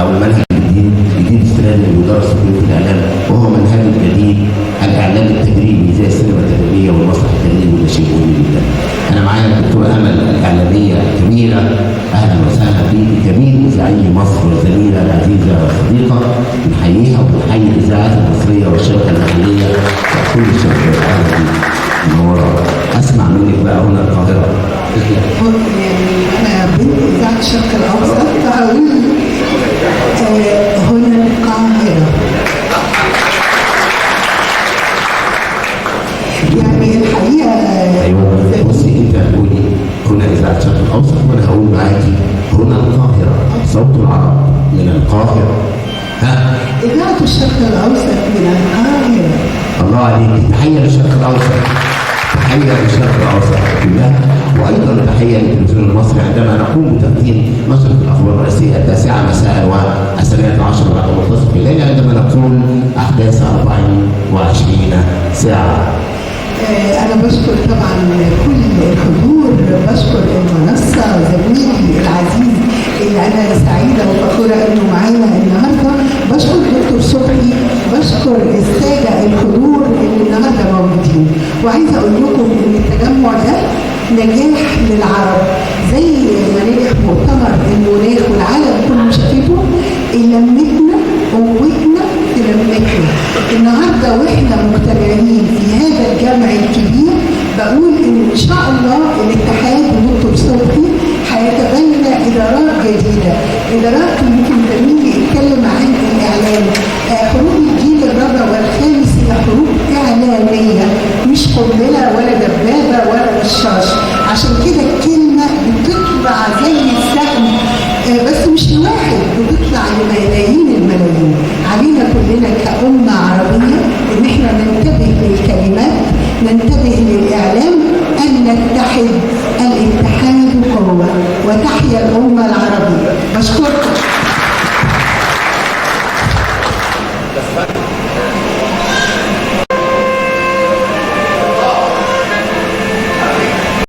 او المنهج الجديد السنه اللي بيدرس في كليه الاعلام، وهو منهج جديد الاعلام التجريبي زي السينما التجريبيه والمسرح التجريبي، وده شيء مهم جدا. انا معايا الدكتوره امل الاعلاميه كبيره، اهلا وسهلا بيك، جميل اذاعي مصر وزميله العزيزه والصديقه، بنحييها وبنحيي الاذاعات المصريه والشبكه المحليه وكل الشبكات. اهلا بيك منوره. اسمع منك بقى هنا القاهره. يعني انا بنت اذاعه الشرق الاوسط، فهقول هنا القاهره. يعني الحقيقه ايوه بصي، انت هتقولي هنا اذاعه الشرق الاوسط وانا هقول معاكي هنا القاهره، صوت العرب من القاهره. ها؟ اذاعه الشرق الاوسط من القاهره. الله عليك، تحيه للشرق الاوسط، تحيه للشرق الاوسط كلها، وايضا تحيه للتلفزيون المصري عندما نقوم بتقديم نشره الاخبار الرئيسيه 9 مساء والساعات 10 بعد منتصف الليل، عندما نقول احداث 24 ساعه. أنا بشكر طبعا كل الحضور، بشكر المنصة زميلي العزيز اللي أنا سعيدة وفخورة إنه معانا النهارده، بشكر دكتور صبحي، بشكر السادة الحضور اللي النهارده موجودين، وعايزة أقول لكم إن التجمع ده نجاح للعرب، زي ما نجح مؤتمر المناخ والعالم كله شافته، لمتنا قوتنا تلمتنا. النهارده واحنا مجتمعين في هذا الجمع الكبير، بقول ان شاء الله الاتحاد ودكتور صبحي هيتبنى ادارات جديده، ادارات ممكن تميل يتكلم عن الاعلام. حروب الجيل الرابع والخامس هي حروب اعلاميه، مش قنبله ولا دبابه ولا رشاش، عشان كده الكلمه بتطلع زي السهم، بس مش لواحد، بتطلع لملايين الملايين. علينا كلنا كأمة عربية ان احنا ننتبه للكلمات، ننتبه للإعلام،